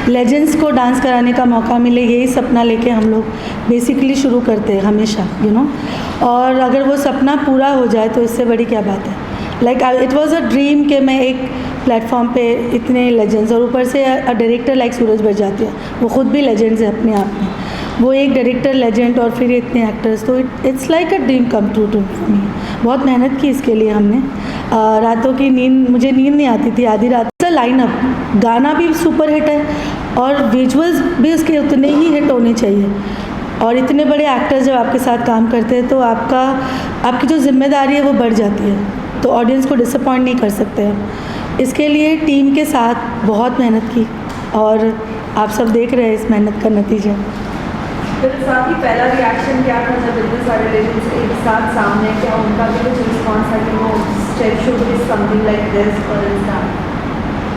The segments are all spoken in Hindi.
लेजेंड्स को डांस कराने का मौका मिले, यही सपना लेके हम लोग बेसिकली शुरू करते हैं हमेशा, और अगर वो सपना पूरा हो जाए तो इससे बड़ी क्या बात है। Like it was a dream कि मैं एक प्लेटफॉर्म पे इतने लेजेंड्स, और ऊपर से अ डायरेक्टर लाइक सूरज बड़जात्या, वो ख़ुद भी लेजेंड्स है अपने आप में, वो एक डायरेक्टर लेजेंड और फिर इतने एक्टर्स, तो it's like a dream come true to me. बहुत मेहनत की इसके लिए हमने, रातों की नींद, मुझे नींद नहीं आती थी आधी रात। लाइनअप, गाना भी सुपर हिट है और विजुअल्स भी उसके उतने ही हिट होने चाहिए, और इतने बड़े एक्टर्स जब आपके साथ काम करते हैं तो आपकी जो जिम्मेदारी है वो बढ़ जाती है, तो ऑडियंस को डिसअपॉइंट नहीं कर सकते हैं। इसके लिए टीम के साथ बहुत मेहनत की और आप सब देख रहे हैं इस मेहनत का नतीजा। फिर साथ ही पहला रिएक्शन क्या था जब इतने सारे लेजेंड्स एक साथ सामने, क्या उनका भी कुछ रिस्पॉन्स है कि वो step should be something like this for instant?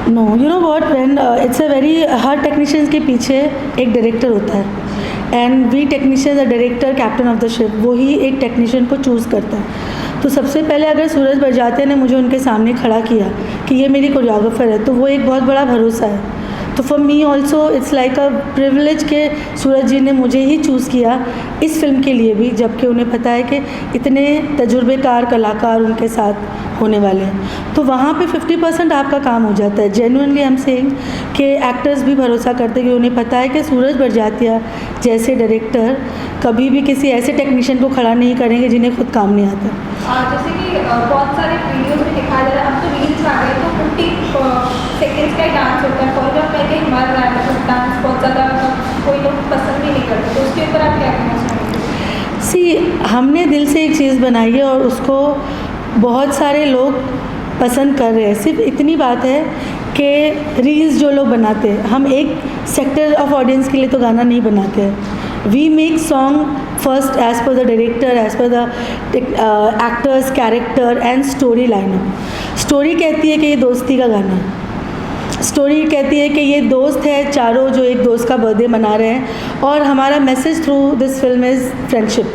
No, you know what, when it's a very, हर टेक्नीशियंस के पीछे एक डायरेक्टर होता है, and we technicians, the director captain of the ship, वो ही एक टेक्नीशियन को चूज़ करता है। तो सबसे पहले अगर सूरज बड़जात्या ने मुझे उनके सामने खड़ा किया कि ये मेरी कोरियोग्राफर है, तो वो एक बहुत बड़ा भरोसा है। तो for me also it's like a privilege के सूरज जी ने मुझे ही चूज़ किया इस फिल्म के लिए भी, जबकि उन्हें पता है कि इतने तजुर्बेकार कलाकार उनके साथ होने वाले हैं। तो वहाँ पे 50% आपका काम हो जाता है। जेन्युइनली आई एम सेइंग कि एक्टर्स भी भरोसा करते हैं कि उन्हें पता है कि सूरज बड़जात्या जैसे डायरेक्टर कभी भी किसी ऐसे टेक्नीशियन को खड़ा नहीं करेंगे जिन्हें खुद काम नहीं आता। जैसे कि बहुत सारे वीडियोस में दिखाया जा रहा है, अब तो रील्स आ गए, तो 50 सेकेंड्स का ही डांस होता है, कोरियोग्राफ कहीं मर रहा है, मतलब डांस बहुत ज़्यादा कोई लोग पसंद भी नहीं करते, तो उसके ऊपर आप क्या कहना चाहेंगे? सी, हमने दिल से एक चीज़ बनाई है और उसको बहुत सारे लोग पसंद कर रहे हैं। सिर्फ इतनी बात है कि रील्स जो लोग बनाते हैं, हम एक सेक्टर ऑफ ऑडियंस के लिए तो गाना नहीं बनाते हैं। We make song first as per the director, as per the actors, character and story lineup. Story कहती है कि ये दोस्ती का गाना है, स्टोरी कहती है कि ये दोस्त है चारों जो एक दोस्त का बर्थडे मना रहे हैं, और हमारा message through this film is friendship.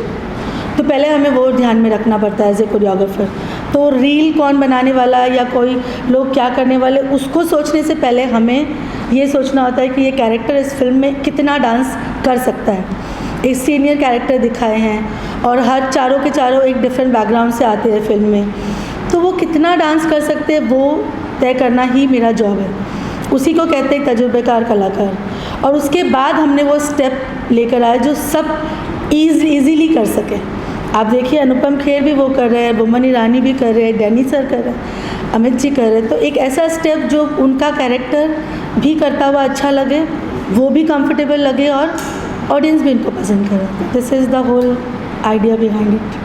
तो पहले हमें वो ध्यान में रखना पड़ता है एज ए कोरियोग्राफर। तो रील कौन बनाने वाला या कोई लोग क्या करने वाले, उसको सोचने से पहले हमें ये सोचना होता है कि ये कैरेक्टर इस फिल्म में कितना डांस कर सकता है। एक सीनियर कैरेक्टर दिखाए हैं और हर चारों के चारों एक डिफरेंट बैकग्राउंड से आते हैं फिल्म में, तो वो कितना डांस कर सकते हैं वो तय करना ही मेरा जॉब है। उसी को कहते हैं तजुर्बेकार कलाकार। और उसके बाद हमने वो स्टेप लेकर आए जो सब ईज़िली कर सके। आप देखिए अनुपम खेर भी वो कर रहे हैं, बोमन ईरानी भी कर रहे हैं, डैनी सर कर रहे हैं, अमित जी कर रहे हैं। तो एक ऐसा स्टेप जो उनका कैरेक्टर भी करता हुआ अच्छा लगे, वो भी कंफर्टेबल लगे और ऑडियंस भी इनको पसंद करे। This is the whole idea behind it.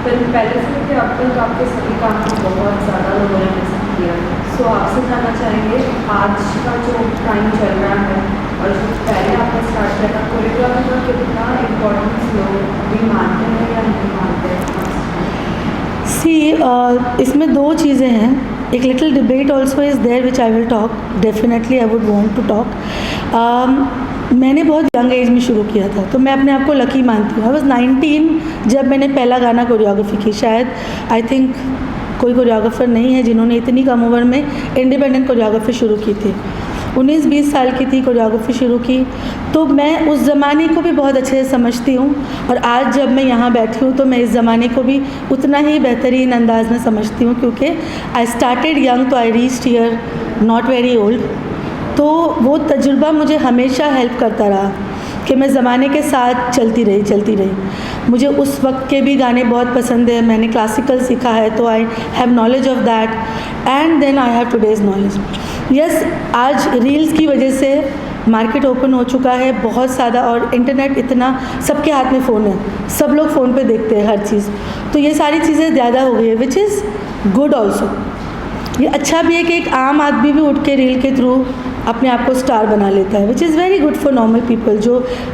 Film पहले से लेकर अब तक आपके सभी काम को बहुत ज़्यादा लोगों ने पसंद किया है। सो आपसे जानना चाहेंगे आज का जो टाइम चल रहा है और जो पहले आपने स्टार्ट किया था, कोरियोग्राफी का कितना इम्पोर्टेंस लोग भी मानते हैं या नहीं मानते हैं? सी, इसमें दो चीज़ें हैं। एक little debate also is there which I will talk, definitely I would want to talk. मैंने बहुत यंग एज में शुरू किया था, तो मैं अपने आप को लकी मानती हूँ। आई वॉज 19 जब मैंने पहला गाना कोरियोग्राफी की। शायद आई थिंक कोई कोरियोग्राफर नहीं है जिन्होंने इतनी कम उम्र में इंडिपेंडेंट कोरियोग्राफी शुरू की थी। 19-20 साल की थी, कोरियोग्राफी शुरू की। तो मैं उस ज़माने को भी बहुत अच्छे से समझती हूँ, और आज जब मैं यहाँ बैठी हूँ तो मैं इस ज़माने को भी उतना ही बेहतरीन अंदाज में समझती हूँ, क्योंकि आई स्टार्टेड यंग तो I reached here not very old. तो वो तजुर्बा मुझे हमेशा हेल्प करता रहा कि मैं ज़माने के साथ चलती रही। मुझे उस वक्त के भी गाने बहुत पसंद है। मैंने क्लासिकल सीखा है, तो I have knowledge of that, and then I have today's knowledge. Yes, आज रील्स की वजह से मार्केट ओपन हो चुका है बहुत ज़्यादा, और इंटरनेट इतना, सबके हाथ में फ़ोन है, सब लोग फ़ोन पे देखते हैं हर चीज़। तो ये सारी चीज़ें ज़्यादा हो गई है, विच इज़ गुड ऑल्सो। ये अच्छा भी है कि एक आम आदमी भी उठ के रील के थ्रू अपने आप को स्टार बना लेता है, which is very good for normal people,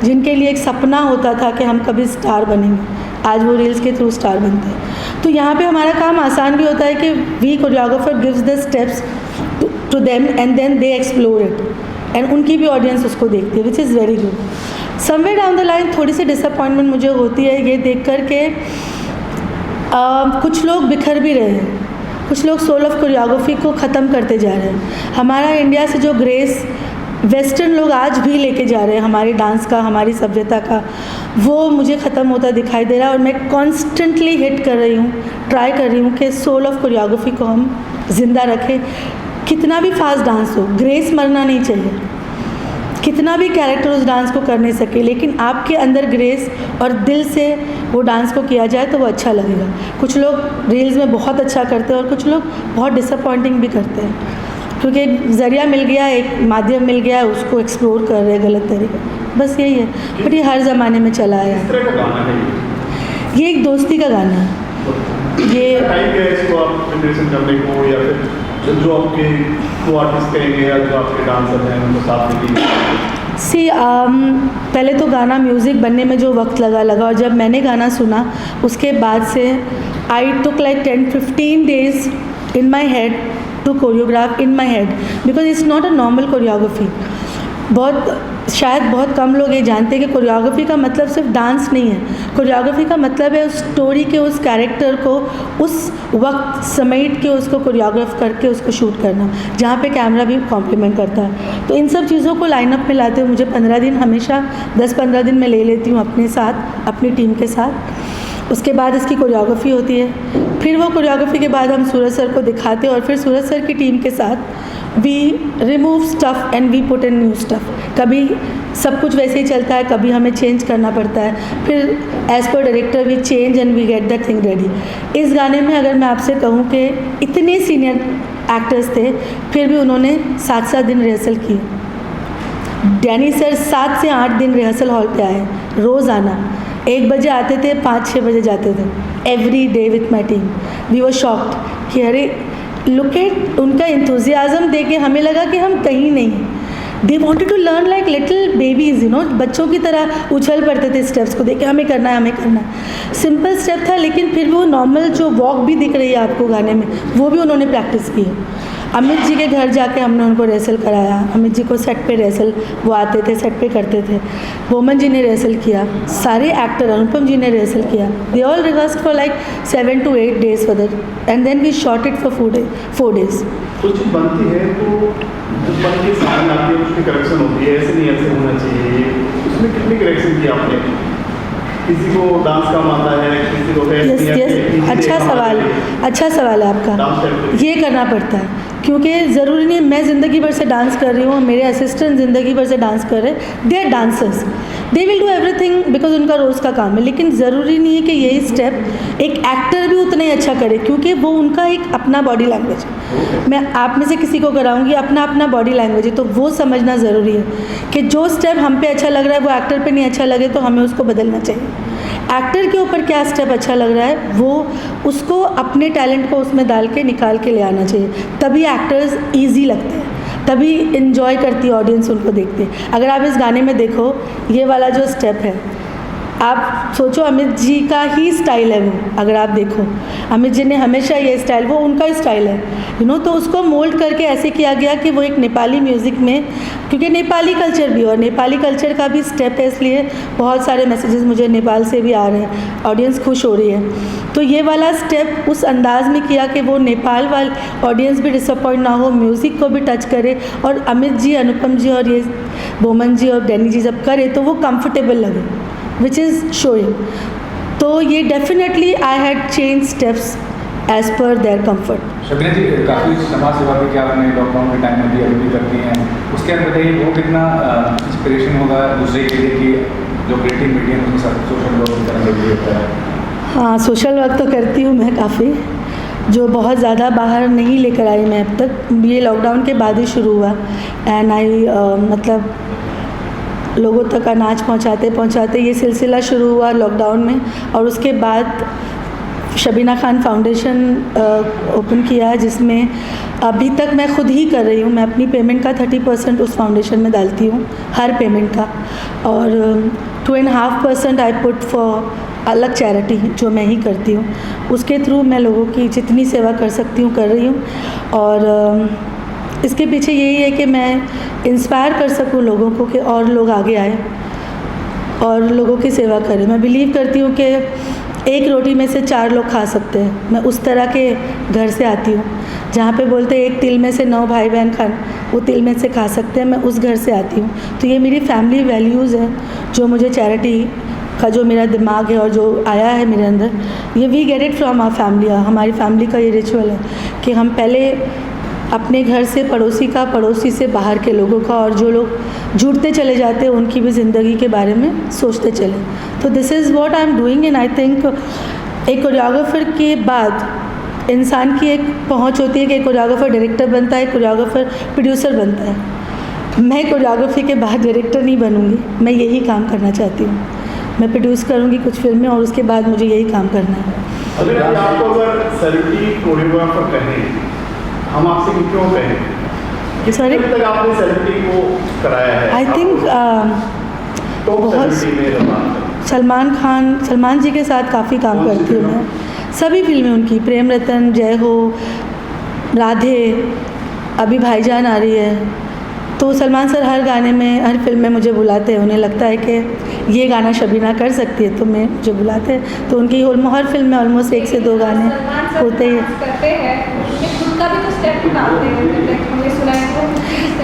जिनके लिए एक सपना होता था कि हम कभी स्टार बनेंगे, आज वो रील्स के थ्रू स्टार बनते हैं। तो यहाँ पे हमारा काम आसान भी होता है कि we choreographer gives the steps to them and then they explore it, and उनकी भी ऑडियंस उसको देखती है, which is very good. Somewhere down the line थोड़ी सी डिसअपॉइंटमेंट मुझे होती है ये देख कर के कुछ लोग बिखर भी रहे हैं, कुछ लोग सोल ऑफ कोरियोग्राफी को ख़त्म करते जा रहे हैं। हमारा इंडिया से जो ग्रेस वेस्टर्न लोग आज भी लेके जा रहे हैं हमारे डांस का, हमारी सभ्यता का, वो मुझे ख़त्म होता दिखाई दे रहा है। और मैं कॉन्स्टेंटली हिट कर रही हूँ, ट्राई कर रही हूँ कि सोल ऑफ कोरियोग्राफी को हम ज़िंदा रखें। कितना भी फास्ट डांस हो, ग्रेस मरना नहीं चाहिए। कितना भी कैरेक्टर उस डांस को कर नहीं सके, लेकिन आपके अंदर ग्रेस और दिल से वो डांस को किया जाए तो वो अच्छा लगेगा। कुछ लोग रील्स में बहुत अच्छा करते हैं और कुछ लोग बहुत डिसअपॉइंटिंग भी करते हैं, क्योंकि एक ज़रिया मिल गया, एक माध्यम मिल गया, उसको एक्सप्लोर कर रहे हैं गलत तरीके। बस यही है, पर ये हर ज़माने में चला आया है। किस तरह का गाना है ये एक दोस्ती का गाना है। ये टाइम क्या है इसको आप प्रिपरेशन करने को, या फिर जो आपके को आर्टिस्ट कहेंगे या जो आपके डांसर हैं उनको साथ में पहले तो गाना म्यूज़िक बनने में जो वक्त लगा और जब मैंने गाना सुना उसके बाद से आई took like 10-15 days in my head to choreograph in my head because it's not a normal choreography। शायद बहुत कम लोग ये जानते हैं कि कोरियोग्राफी का मतलब सिर्फ डांस नहीं है। कोरियोग्राफी का मतलब है उस स्टोरी के, उस कैरेक्टर को उस वक्त समेट के उसको कोरियोग्राफ करके उसको शूट करना, जहाँ पे कैमरा भी कॉम्प्लीमेंट करता है। तो इन सब चीज़ों को लाइनअप में लाते हुए मुझे 15 दिन, हमेशा 10-15 दिन में ले लेती हूँ अपने साथ, अपनी टीम के साथ। उसके बाद इसकी कोरियोग्राफी होती है, फिर वो कोरियोग्राफी के बाद हम सूरज सर को दिखाते हैं और फिर सूरज सर की टीम के साथ we remove stuff and we put in new stuff. कभी सब कुछ वैसे ही चलता है, कभी हमें चेंज करना पड़ता है, फिर as per director we change and we get that thing ready. इस गाने में अगर मैं आपसे कहूँ कि इतने सीनियर एक्टर्स थे, फिर भी उन्होंने 7-7 दिन रिहर्सल की। डैनी सर 7 से 8 दिन रिहर्सल हॉल पे आए, रोज़ आना, 1 बजे आते थे, 5-6 बजे जाते थे, every day with my team. We were shocked कि अरे लुक एट, उनका इंथुजियाज़म देख के हमें लगा कि हम कहीं नहीं हैं। They wanted to learn like little babies, बच्चों की तरह उछल पड़ते थे स्टेप्स को देख के, हमें करना है, हमें करना है। सिंपल स्टेप था, लेकिन फिर वो नॉर्मल जो वॉक भी दिख रही है आपको गाने में, वो भी उन्होंने प्रैक्टिस की है। अमित जी के घर जाके हमने उनको रिहर्सल कराया। अमित जी को सेट पे रिहर्सल, वो आते थे, सेट पे करते थे। बोमन जी ने रिहर्सल किया, सारे एक्टर, अनुपम जी ने रिहर्सल किया। They all rehearsed for like 7 to 8 days for that and then we shot it for 4 days। कुछ चीज़ बनती है तो जब बन के सामने आती है उसकी करेक्शन होती है, ऐसे नहीं ऐसे होना चाहिए। उसमें कितनी करेक्शन की आपने? किसी को डांस काम आता है, किसी को यस, अच्छा सवाल है आपका। ये करना पड़ता है, क्योंकि ज़रूरी नहीं मैं ज़िंदगी भर से डांस कर रही हूँ, मेरे असिस्टेंट ज़िंदगी भर से डांस कर रहे हैं। They are dancers, they will do everything because उनका रोज़ का काम है। लेकिन ज़रूरी नहीं है कि यही स्टेप एक एक्टर भी उतना ही अच्छा करे, क्योंकि वो उनका एक अपना बॉडी लैंग्वेज है। मैं आप में से किसी को कराऊंगी, अपना अपना बॉडी लैंग्वेज है, तो वो समझना ज़रूरी है कि जो स्टेप हम पे अच्छा लग रहा है वो एक्टर पे नहीं अच्छा लगे तो हमें उसको बदलना चाहिए। एक्टर के ऊपर क्या स्टेप अच्छा लग रहा है वो उसको अपने टैलेंट को उसमें डाल के निकाल के ले आना चाहिए, तभी एक्टर्स ईजी लगते हैं, तभी इन्जॉय करती है ऑडियंस उनको देखते हैं। अगर आप इस गाने में देखो, ये वाला जो स्टेप है, आप सोचो अमित जी का ही स्टाइल है वो। अगर आप देखो, अमित जी ने हमेशा ये स्टाइल, वो उनका ही स्टाइल है, तो उसको मोल्ड करके ऐसे किया गया कि वो एक नेपाली म्यूज़िक में, क्योंकि नेपाली कल्चर भी और नेपाली कल्चर का भी स्टेप है, इसलिए बहुत सारे मैसेजेस मुझे नेपाल से भी आ रहे हैं, ऑडियंस खुश हो रही है। तो ये वाला स्टेप उस अंदाज में किया कि वो नेपाल वाली ऑडियंस भी डिसअपॉइंट ना हो, म्यूज़िक को भी टच करे, और अमित जी, अनुपम जी और ये बोमन जी और डैनी जी जब करे तो वो कंफर्टेबल लगे, which is showing। तो ये definitely I had change steps as per their comfort. Shabina ji, काफ़ी समाज सेवा भी क्या आपने लॉकडाउन के टाइम में भी अभी भी करती हैं, उसके अंदर बताइए वो कितना इंस्पिरेशन होगा दूसरे के लिए कि जो क्रिएटिव मीडियम उसके साथ सोशल वर्क करने के लिए होता है? हाँ, सोशल वर्क तो करती हूँ मैं काफ़ी, जो बहुत ज़्यादा बाहर नहीं लेकर आई मैं अब तक। ये लॉकडाउन के बाद ही शुरू हुआ एंड आई मतलब लोगों तक अनाज पहुंचाते ये सिलसिला शुरू हुआ लॉकडाउन में, और उसके बाद शबीना खान फाउंडेशन ओपन किया है, जिसमें अभी तक मैं खुद ही कर रही हूँ। मैं अपनी पेमेंट का 30% उस फाउंडेशन में डालती हूँ, हर पेमेंट का, और 2.5% आई पुट फॉर अलग चैरिटी जो मैं ही करती हूँ। उसके थ्रू मैं लोगों की जितनी सेवा कर सकती हूँ कर रही हूँ, और इसके पीछे यही है कि मैं इंस्पायर कर सकूं लोगों को कि और लोग आगे आए और लोगों की सेवा करें। मैं बिलीव करती हूँ कि एक रोटी में से 4 लोग खा सकते हैं। मैं उस तरह के घर से आती हूँ जहाँ पे बोलते हैं एक तिल में से 9 भाई बहन खान वो तिल में से खा सकते हैं। मैं उस घर से आती हूँ। तो ये मेरी फैमिली वैल्यूज़ है जो मुझे चैरिटी का जो मेरा दिमाग है और जो आया है मेरे अंदर, ये we get it from our family. हमारी फैमिली का ये रिचुअल है कि हम पहले अपने घर से पड़ोसी का, पड़ोसी से बाहर के लोगों का, और जो लोग जुड़ते चले जाते हैं उनकी भी ज़िंदगी के बारे में सोचते चले। तो this is what I am doing. And I think एक कोरियोग्राफर के बाद इंसान की एक पहुंच होती है कि एक कोरियोग्राफर डायरेक्टर बनता है, कोरियोग्राफर प्रोड्यूसर बनता है। मैं कोरियोग्राफी के बाद डायरेक्टर नहीं बनूंगी, मैं यही काम करना चाहती हूँ। मैं प्रोड्यूस करूँगी कुछ फिल्में और उसके बाद मुझे यही काम करना है। अगर आपको अगर सेलिब्रिटी कोरियोग्राफर कहें, हम आपसे क्यों कहें? किस Sorry? हद तक आपने सेलिब्रिटी को कराया है? आई थिंक बहुत सलमान जी के साथ काफ़ी काम करती हूँ मैं। सभी फिल्में उनकी, प्रेम रतन, जय हो, राधे, अभी भाईजान आ रही है। तो सलमान सर हर गाने में, हर फिल्म में मुझे बुलाते हैं। उन्हें लगता है कि ये गाना शबीना कर सकती है तो मुझे बुलाते हैं। तो उनकी हर फिल्म में ऑलमोस्ट 1 से 2 गाने होते ही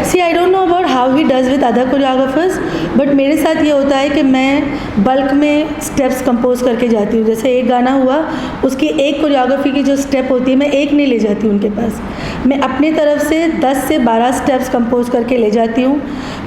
सी। I don't know about how he does with other choreographers, but मेरे साथ ये होता है कि मैं बल्क में स्टेप्स कंपोज करके जाती हूँ। जैसे एक गाना हुआ, उसकी एक कोरियोग्राफी की जो स्टेप होती है मैं एक नहीं ले जाती उनके पास, मैं अपनी तरफ से 10 से 12 स्टेप्स कंपोज करके ले जाती हूँ।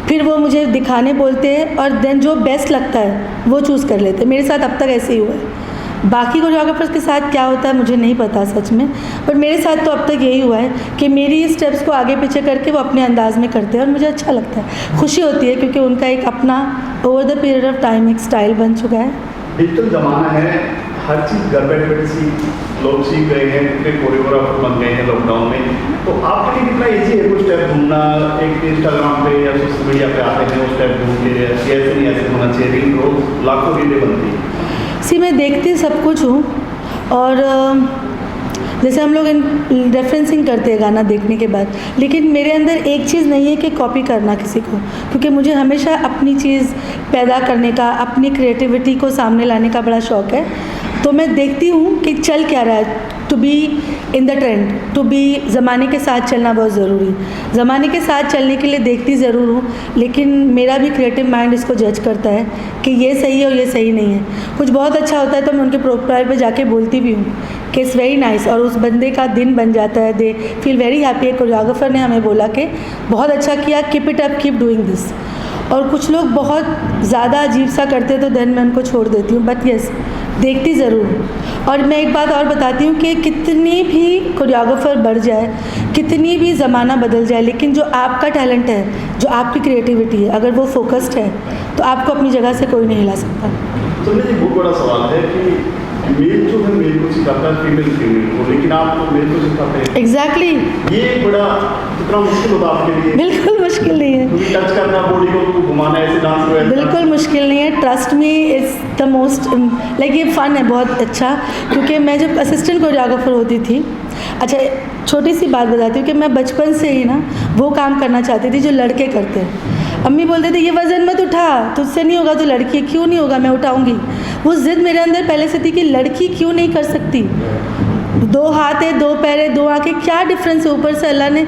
फिर वो मुझे दिखाने बोलते हैं और देन जो बेस्ट लगता है वो चूज़ कर लेते हैं। मेरे साथ अब तक ऐसे ही हुआ है। बाकी कोरियोग्राफर्स के साथ क्या होता है मुझे नहीं पता सच में, बट मेरे साथ तो अब तक यही हुआ है कि मेरी स्टेप्स को आगे पीछे करके वो अपने अंदाज में करते हैं और मुझे अच्छा लगता है, खुशी होती है, क्योंकि उनका एक अपना over the period of time एक स्टाइल बन चुका है। डिजिटल ज़माना है, हर चीज़ घर बैठे लोग सीख गए हैं, कितने कोरियोग्राफर बन गए हैं लॉकडाउन में। तो आपके लिए कितना ईजी है कोई स्टेप ढूंढना? एक इंस्टाग्राम पे या सोशल मीडिया पे आते हैं वो स्टेप ढूंढ के ऐसे नहीं ऐसे होना चाहिए, रील रोज लाखों रीलें बनती हैं। सी मैं देखती सब कुछ हूँ, और जैसे हम लोग रेफरेंसिंग करते हैं गाना देखने के बाद, लेकिन मेरे अंदर एक चीज़ नहीं है कि कॉपी करना किसी को, क्योंकि मुझे हमेशा अपनी चीज़ पैदा करने का, अपनी क्रिएटिविटी को सामने लाने का बड़ा शौक़ है। तो मैं देखती हूँ कि चल क्या रहा है, to be in the trend, to be ज़माने के साथ चलना बहुत ज़रूरी है। ज़माने के साथ चलने के लिए देखती ज़रूर हूँ, लेकिन मेरा भी क्रिएटिव माइंड इसको जज करता है कि ये सही है और ये सही नहीं है। कुछ बहुत अच्छा होता है तो मैं उनके प्रोफाइल पे जाके बोलती भी हूँ कि इट्स वेरी नाइस, और उस बंदे का दिन बन जाता है, दे फील वेरी हैप्पी। एक कोरियोग्राफर ने हमें बोला कि बहुत अच्छा किया, keep it up, keep doing this. और कुछ लोग बहुत ज़्यादा अजीब सा करते तो देन मैं उनको छोड़ देती हूँ, बट यस देखती ज़रूर हूँ। और मैं एक बात और बताती हूँ कि कितनी भी कोरियोग्राफर बढ़ जाए, कितनी भी ज़माना बदल जाए, लेकिन जो आपका टैलेंट है, जो आपकी क्रिएटिविटी है, अगर वो फोकस्ड है तो आपको अपनी जगह से कोई नहीं हिला सकता। तो मेरी बहुत बड़ा सवाल है कि मेल जो है मेल को सिखाता है फीमेल को, लेकिन आप तो मेल को सिखाते हैं। एग्जैक्टली ये बड़ा कितना मुश्किल होता है आपके लिए? बिल्कुल मुश्किल नहीं है, टच करना, बॉडी को घुमाना, ऐसे डांस को बिल्कुल मुश्किल नहीं है। Trust me, is the most like ये फ़न है बहुत अच्छा, क्योंकि मैं जब असिस्टेंट कोरियोग्राफर होती थी, अच्छा छोटी सी बात बताती हूँ कि मैं बचपन से ही ना वो काम करना चाहती थी जो लड़के करते हैं। अम्मी बोलते थे ये वज़न मत उठा, तुझसे नहीं होगा, तो लड़की क्यों नहीं होगा, मैं उठाऊंगी। वो ज़िद मेरे अंदर पहले से थी कि लड़की क्यों नहीं कर सकती, 2 हाथ है, 2 पैर है, 2 आंखें, क्या डिफरेंस है। ऊपर से अल्लाह ने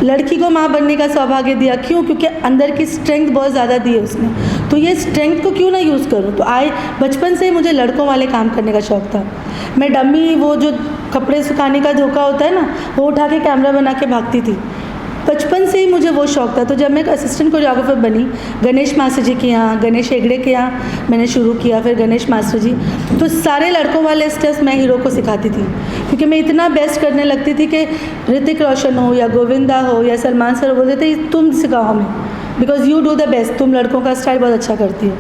लड़की को माँ बनने का सौभाग्य दिया, क्यों? क्योंकि अंदर की स्ट्रेंथ बहुत ज़्यादा दी है उसने, तो ये स्ट्रेंथ को क्यों ना यूज़ करूँ। तो बचपन से ही मुझे लड़कों वाले काम करने का शौक़ था। मैं डमी, वो जो कपड़े सुखाने का धोखा होता है ना, वो उठा के कैमरा बना के भागती थी। बचपन से ही मुझे वो शौक़ था। तो जब मैं एक असिस्टेंट कोरियोग्राफर बनी, गणेश मास्टर जी के यहाँ, गणेश हेगड़े के यहाँ मैंने शुरू किया, फिर गणेश मास्टर जी, तो सारे लड़कों वाले स्टेप्स मैं हीरो को सिखाती थी, क्योंकि मैं इतना बेस्ट करने लगती थी कि ऋतिक रोशन हो या गोविंदा हो या सलमान सर बोलते थे तुम सिखाओ हमें, because you do the best, तुम लड़कों का स्टाइल बहुत अच्छा करती हो।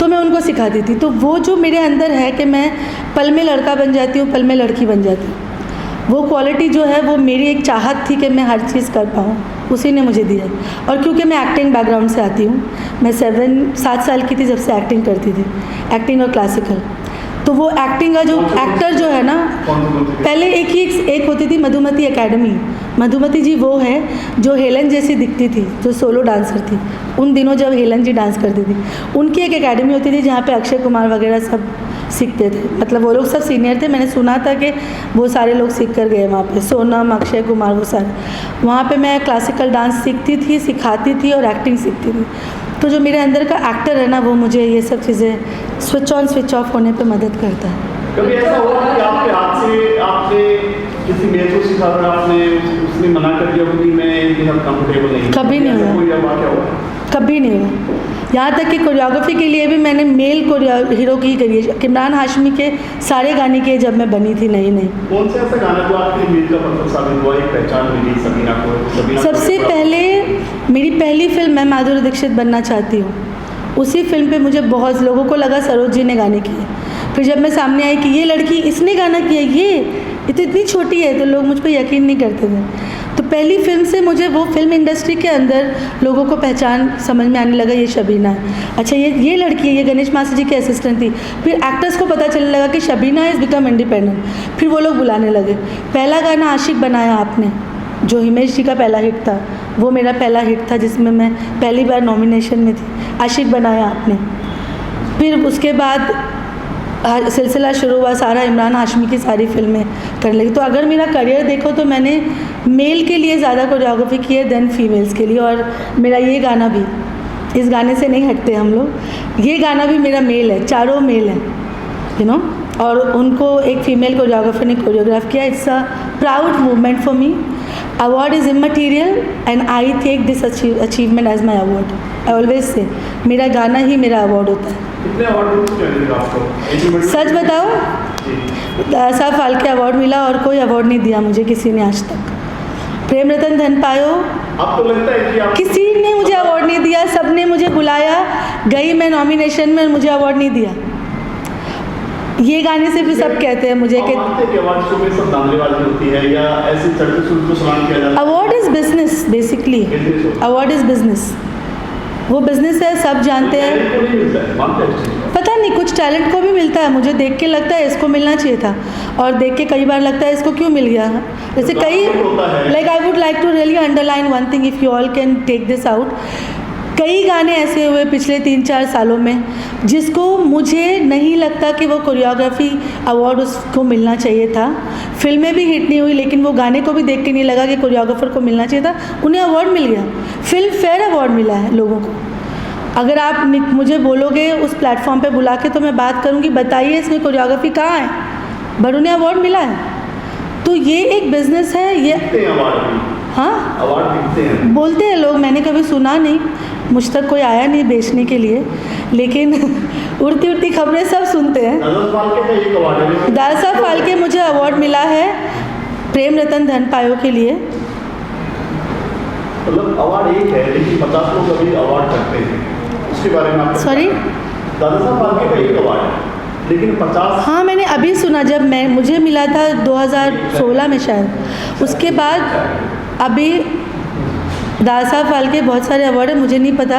तो मैं उनको सिखाती थी। तो वो जो मेरे अंदर है कि मैं पल में लड़का बन जाती हूँ, पल में लड़की बन जाती हूँ, वो क्वालिटी जो है वो मेरी एक चाहत थी कि मैं हर चीज़ कर पाऊँ, उसी ने मुझे दिया। और क्योंकि मैं एक्टिंग बैकग्राउंड से आती हूँ, मैं 7 साल की थी जब से एक्टिंग करती थी, एक्टिंग और क्लासिकल। तो वो एक्टिंग का जो एक्टर जो है ना, पहले एक होती थी मधुमती एकेडमी, मधुमती जी वो है जो हेलन जैसी दिखती थी, जो सोलो डांसर थी उन दिनों जब हेलन जी डांस करती थी। उनकी एक एकेडमी होती थी जहाँ पे अक्षय कुमार वगैरह सब सीखते थे, मतलब वो लोग सब सीनियर थे, मैंने सुना था कि वो सारे लोग सीख कर गए वहाँ पे, सोनम, अक्षय कुमार, वो सारे। वहाँ पे मैं क्लासिकल डांस सीखती थी, सिखाती थी और एक्टिंग सीखती थी। तो जो मेरे अंदर का एक्टर है ना, वो मुझे ये सब चीज़ें स्विच ऑन स्विच ऑफ होने पे मदद करता है। कभी ऐसा हुआ कि आपके हाथ से आपने किसी मेल को सिखा रहा आपने उसने मना कर दिया कि मैं इनके साथ कंफर्टेबल नहीं? कभी नहीं हुआ। कोई वाक़या हुआ? कभी नहीं हुआ। यहाँ तक कि कोरियोग्राफी के लिए भी मैंने मेल हीरो की करी है। इमरान हाशमी के सारे गाने किए जब मैं बनी थी नई नई। कौन सा ऐसा गाना जो आपके मेल का पत्थर साबित हुआ, एक पहचान मिली सबीना को? सबसे पहले मेरी पहली फिल्म मैं माधुरी दीक्षित बनना चाहती हूँ, उसी फिल्म पे मुझे बहुत लोगों को लगा सरोज जी ने गाने किए। फिर जब मैं सामने आई कि ये लड़की इसने गाना किया, ये तो इतनी छोटी है, तो लोग मुझ पर यकीन नहीं करते थे। तो पहली फिल्म से मुझे वो फिल्म इंडस्ट्री के अंदर लोगों को पहचान समझ में आने लगा, ये शबीना है, अच्छा ये लड़की है, ये गणेश मास्टर जी की असिस्टेंट थी। फिर एक्टर्स को पता चलने लगा कि शबीना इज़ बिकम इंडिपेंडेंट, फिर वो लोग बुलाने लगे। पहला गाना आशिक बनाया आपने, जो हिमेश जी का पहला हिट था, वो मेरा पहला हिट था जिसमें मैं पहली बार नॉमिनेशन में थी, आशिक बनाया आपने। फिर उसके बाद सिलसिला शुरू हुआ, सारा इमरान हाशमी की सारी फिल्में करने लगी। तो अगर मेरा करियर देखो तो मैंने मेल के लिए ज़्यादा कोरियोग्राफी की है देन फीमेल्स के लिए। और मेरा ये गाना भी, इस गाने से नहीं हटते हम लोग, ये गाना भी मेरा मेल है, चारों मेल है, यू नो। और उनको एक फीमेल कोरियोग्राफर ने कोरियोग्राफ किया। It's a proud movement for me. Award is immaterial and I take this achievement as my award. I always say मेरा गाना ही मेरा अवार्ड होता है। कितने अवार्ड आपको? सच बताओ, 10 फाल्के अवार्ड मिला और कोई अवार्ड नहीं दिया मुझे किसी ने आज तक। प्रेम रतन धन पायो, आपको लगता है कि आप किसी ने मुझे अवार्ड नहीं दिया, सबने मुझे बुलाया, गई मैं नॉमिनेशन में, मुझे अवार्ड नहीं दिया। ये गाने से भी सब कहते हैं मुझे कि अवार्ड शो में सब धांधलीबाजी होती है या ऐसे चढ़ते चढ़ते सलाम किया जाता है? Award is business, basically award is business, वो बिजनेस है, सब जानते हैं। पता नहीं, कुछ टैलेंट को भी मिलता है, मुझे देख के लगता है इसको मिलना चाहिए था, और देख के कई बार लगता है इसको क्यों मिल गया। जैसे कई like I would like to really underline one thing, if you all can take this out. कई गाने ऐसे हुए पिछले 3-4 सालों में जिसको मुझे नहीं लगता कि वो कोरियोग्राफी अवार्ड उसको मिलना चाहिए था। फिल्में भी हिट नहीं हुई, लेकिन वो गाने को भी देख के नहीं लगा कि कोरियोग्राफर को मिलना चाहिए था, उन्हें अवार्ड मिल गया। फिल्म फेयर अवार्ड मिला है लोगों को। अगर आप मुझे बोलोगे उस प्लेटफॉर्म पे बुला के तो मैं बात करूँगी, बताइए इसमें कोरियोग्राफी कहाँ है, बट उन्हें अवार्ड मिला है। तो ये एक बिजनेस है। ये हाँ, अवार्ड मिलते हैं, बोलते हैं लोग, मैंने कभी सुना नहीं, मुझ तक कोई आया नहीं बेचने के लिए, लेकिन उड़ती उड़ती खबरें सब सुनते हैं। 10 फाल्के मुझे अवार्ड मिला है प्रेम रतन धन पायो के लिए। मतलब अवार्ड एक है लेकिन 50 लोग अभी अवार्ड करते हैं, उसके बारे में आप सॉरी, 10 फाल्के का एक अवार्ड है लेकिन 50। हाँ, मैंने अभी सुना, जब मुझे मिला था 2016 में शायद, उसके बाद अभी 10 फाल्के बहुत सारे अवार्ड है, मुझे नहीं पता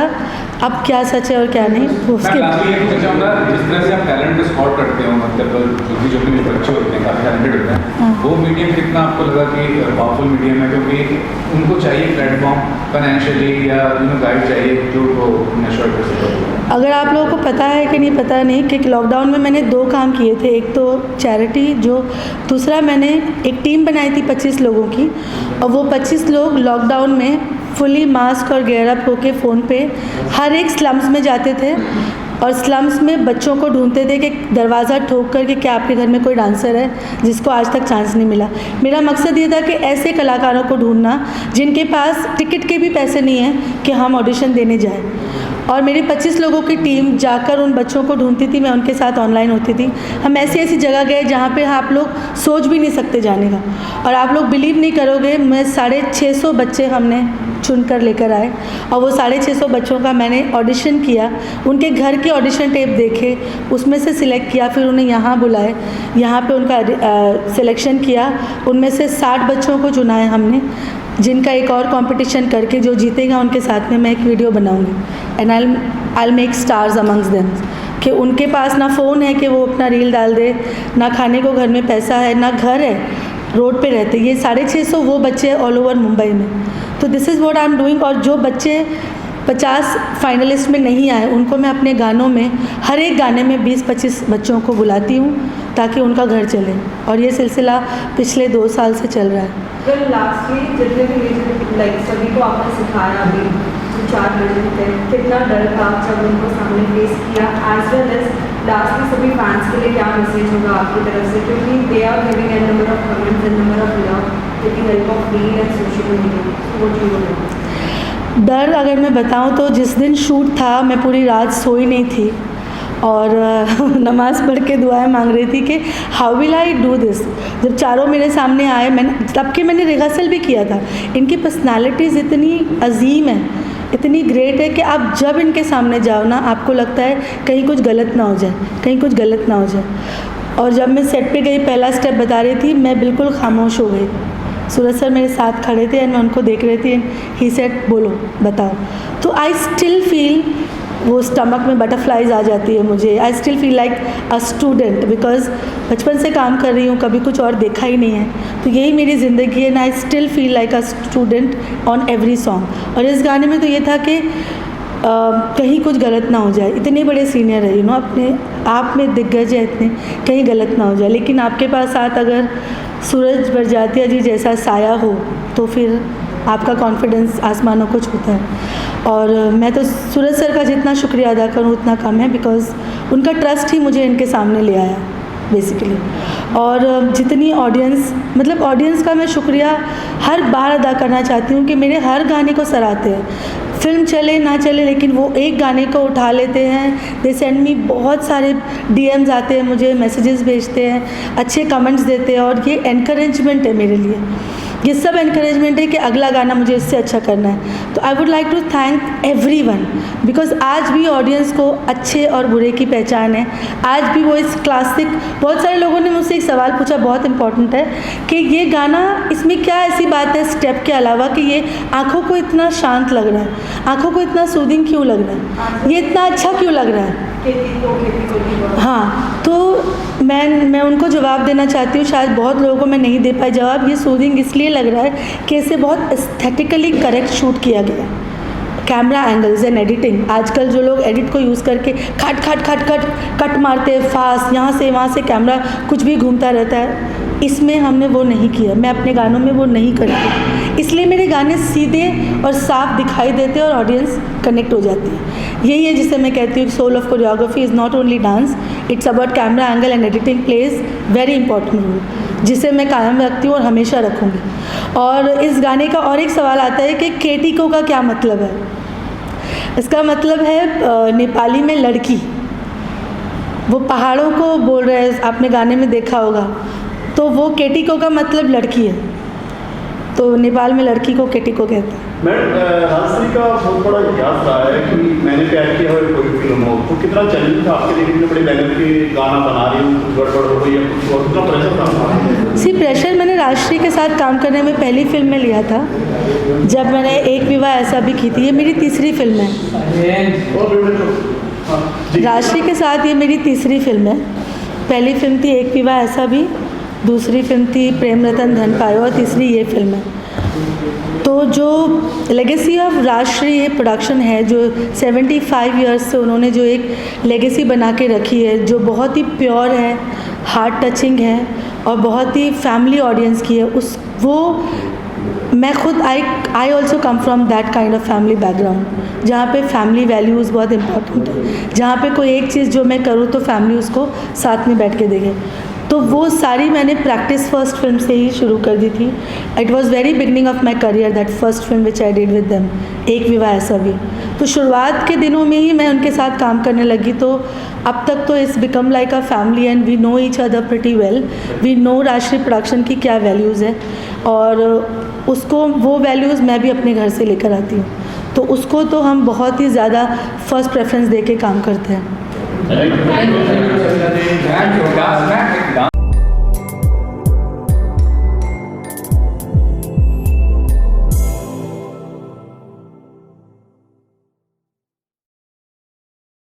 अब क्या सच है और क्या नहीं। उसके जिस तरह से आप टैलेंट को स्पॉट करते हो, मतलब जो भी बच्चे होते हैं काफ़ी टैलेंटेड होते हैं, हाँ। वो मीडियम कितना आपको लगा कि पावरफुल मीडियम है, क्योंकि उनको चाहिए प्लेटफॉर्म फाइनेंशियली या गाइड चाहिए जो वो नेशनल कर सके। अगर आप लोगों को पता है कि नहीं पता नहीं कि लॉकडाउन में मैंने 2 काम किए थे, एक तो चैरिटी, जो दूसरा मैंने एक टीम बनाई थी 25 लोगों की, और वो 25 लोग लॉकडाउन में फुली मास्क और गेयरअप होके फ़ोन पे हर एक स्लम्स में जाते थे और स्लम्स में बच्चों को ढूंढते थे कि दरवाज़ा ठोक कर कि क्या आपके घर में कोई डांसर है जिसको आज तक चांस नहीं मिला। मेरा मकसद ये था कि ऐसे कलाकारों को ढूंढना जिनके पास टिकट के भी पैसे नहीं हैं कि हम ऑडिशन देने जाएं, और मेरी 25 लोगों की टीम जाकर उन बच्चों को ढूंढती थी, मैं उनके साथ ऑनलाइन होती थी। हम ऐसी ऐसी जगह गए जहाँ पे आप लोग सोच भी नहीं सकते जाने का, और आप लोग बिलीव नहीं करोगे, मैं 650 बच्चे हमने चुनकर लेकर आए, और वो 650 बच्चों का मैंने ऑडिशन किया, उनके घर के ऑडिशन टेप देखे, उसमें से सिलेक्ट किया, फिर उन्हें यहाँ बुलाए, यहाँ पे उनका सिलेक्शन किया, उनमें से 60 बच्चों को चुनाया हमने, जिनका एक और कंपटीशन करके जो जीतेगा उनके साथ में मैं एक वीडियो बनाऊंगी, and I make stars amongst them, कि उनके पास ना फ़ोन है कि वो अपना रील डाल दे, ना खाने को घर में पैसा है, ना घर है, रोड पे रहते। ये 650 वो बच्चे ऑल ओवर मुंबई में। तो this is what I am doing. और जो बच्चे 50 फाइनलिस्ट में नहीं आए उनको मैं अपने गानों में हर एक गाने में 20-25 बच्चों को बुलाती हूँ ताकि उनका घर चले, और ये सिलसिला पिछले 2 साल से चल रहा है। फिर लास्टली जितने भी लेजेंड लाइक सभी को आपने सिखाया अभी जो 4 लेजेंड थे, कितना डर था जब उनको सामने फेस किया, एज वेल एज लास्टली सभी फैंस के लिए क्या मैसेज होगा आपकी तरफ से, क्योंकि they are giving an number of comments and number of love with the help of reel and social media, so what do you डर अगर मैं बताऊं तो जिस दिन शूट था मैं पूरी रात सोई नहीं थी और नमाज़ पढ़ के दुआएं मांग रही थी कि how will I do this. जब चारों मेरे सामने आए, मैंने तब के मैंने रिहर्सल भी किया था। इनकी पर्सनालिटीज़ इतनी अजीम है, इतनी ग्रेट है कि आप जब इनके सामने जाओ ना आपको लगता है कहीं कुछ गलत ना हो जाए, कहीं कुछ गलत ना हो जाए। और जब मैं सेट पे गई पहला स्टेप बता रही थी, मैं बिल्कुल खामोश हो गई। सूरज सर मेरे साथ खड़े थे एंड मैं उनको देख रही थी एंड ही सेड बोलो बताओ। तो आई स्टिल फील वो स्टमक में बटरफ्लाइज आ जाती है मुझे। I still feel like a student because बचपन से काम कर रही हूँ, कभी कुछ और देखा ही नहीं है, तो यही मेरी ज़िंदगी है। And I still feel like a student on every song. और इस गाने में तो ये था कि कहीं कुछ गलत ना हो जाए। इतने बड़े सीनियर है अपने आप में दिग्गज है इतने, कहीं गलत ना हो जाए। लेकिन आपके पास साथ अगर सूरज बरजातिया जी जैसा साया हो तो फिर आपका कॉन्फिडेंस आसमानों को छूता है। और मैं तो सूरज सर का जितना शुक्रिया अदा करूँ उतना कम है, बिकॉज़ उनका ट्रस्ट ही मुझे इनके सामने ले आया बेसिकली। और जितनी ऑडियंस का मैं शुक्रिया हर बार अदा करना चाहती हूँ कि मेरे हर गाने को सराहते हैं। फिल्म चले ना चले लेकिन वो एक गाने को उठा लेते हैं। दे सेंड मी बहुत सारे DMs आते हैं मुझे, मैसेजेस भेजते हैं, अच्छे कमेंट्स देते हैं, और ये एनकरेजमेंट है मेरे लिए। ये सब एनकरेजमेंट है कि अगला गाना मुझे इससे अच्छा करना है। तो I would like to thank everyone, because आज भी ऑडियंस को अच्छे और बुरे की पहचान है। आज भी वो इस क्लासिक, बहुत सारे लोगों ने मुझसे एक सवाल पूछा बहुत इंपॉर्टेंट है कि ये गाना, इसमें क्या ऐसी बात है स्टेप के अलावा कि ये आँखों को इतना शांत लग रहा है, आँखों को इतना सूदिंग क्यों लग रहा है, ये इतना अच्छा क्यों लग रहा है। हाँ, तो मैं उनको जवाब देना चाहती हूँ। शायद बहुत लोगों को मैं नहीं दे पाई जवाब। ये सूदिंग इसलिए लग रहा है कि इसे बहुत एस्थेटिकली करेक्ट शूट किया गया। कैमरा एंगल्स एंड एडिटिंग, आजकल जो लोग एडिट को यूज़ करके कट मारते हैं फास्ट, यहाँ से वहाँ से कैमरा कुछ भी घूमता रहता है, इसमें हमने वो नहीं किया। मैं अपने गानों में वो नहीं करती, इसलिए मेरे गाने सीधे और साफ दिखाई देते और ऑडियंस कनेक्ट हो जाती है। यही है जिसे मैं कहती हूँ soul of choreography is not only dance, it's about camera angle and editing plays very important role, जिसे मैं कायम रखती हूँ और हमेशा रखूँगी। और इस गाने का और एक सवाल आता है कि केटिको का क्या मतलब है। इसका मतलब है नेपाली में लड़की, वो पहाड़ों को बोल रहे हैं, आपने गाने में देखा होगा। तो वो केटिको का मतलब लड़की है, तो नेपाल में लड़की को केटिको कहते हैं। मैडम, राजश्री का बहुत बड़ा इतिहास रहा है कि मैंने प्यार किया हो कोई फिल्म हो, तो कितना चैलेंज था आपके लिए, कितने बड़े बैनर के गाना बना रही हूँ, कुछ गड़बड़ हो गई या कुछ और, कितना प्रेशर था? प्रेशर मैंने राजश्री के साथ काम करने में पहली फिल्म में लिया था, जब मैंने एक विवाह ऐसा भी की थी। ये मेरी तीसरी फिल्म है राजश्री के साथ, ये मेरी तीसरी फिल्म है। पहली फिल्म थी एक विवाह ऐसा भी, दूसरी फिल्म थी प्रेम रतन धन पायो, और तीसरी ये फिल्म है। तो जो लेगेसी ऑफ राजश्री ये प्रोडक्शन है, जो 75 ईयर्स से उन्होंने जो एक लेगेसी बना के रखी है, जो बहुत ही प्योर है, हार्ट टचिंग है और बहुत ही फैमिली ऑडियंस की है, मैं खुद I also come from that kind of family background, जहाँ पे फैमिली वैल्यूज़ बहुत इंपॉर्टेंट है, जहाँ पे कोई एक चीज़ जो मैं करूँ तो फैमिली उसको साथ में बैठ के देखे। तो वो सारी मैंने प्रैक्टिस फर्स्ट फिल्म से ही शुरू कर दी थी। It was very beginning of my career that first film which I did with them, एक विवाह ऐसा भी। तो शुरुआत के दिनों में ही मैं उनके साथ काम करने लगी, तो अब तक तो it's become like a family and we know each other pretty well. We know Rajshri production की क्या वैल्यूज़ है, और उसको वो वैल्यूज़ मैं भी अपने घर से लेकर आती हूँ, तो उसको तो हम बहुत ही ज़्यादा फर्स्ट प्रेफरेंस दे के काम करते हैं।